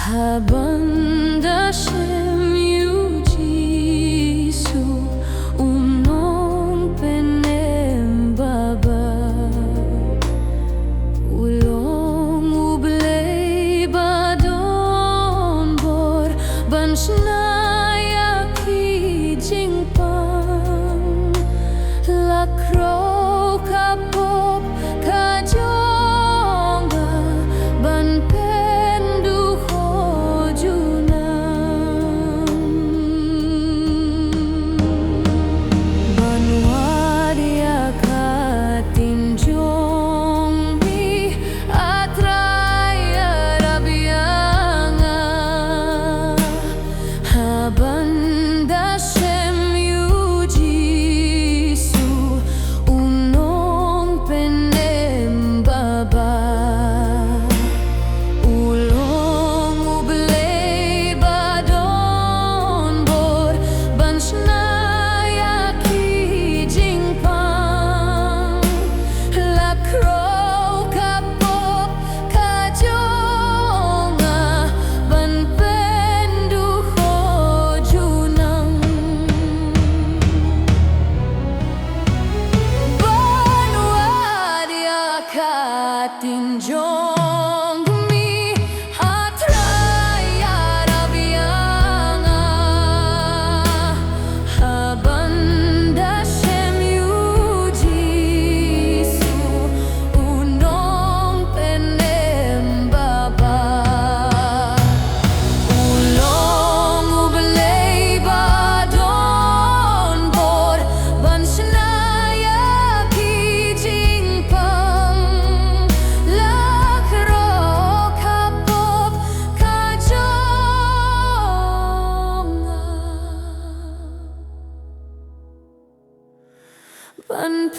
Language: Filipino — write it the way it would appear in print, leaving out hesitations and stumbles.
Habanda Shem Jisu Unong penem baba Ulong ublei badon bor Banshnaya ki jingpang Lakro kapop kajonga ban Habanda Shem Jisu Unong penem baba Ulong ublei badon bor Banshnaya ki jingpang Lakro kapop kajonga ban tinjong mi atraya rabianga Habanda Shem Jisu Unong penem baba Ulong ublei badon bor Banshnaya ki jingpang Ban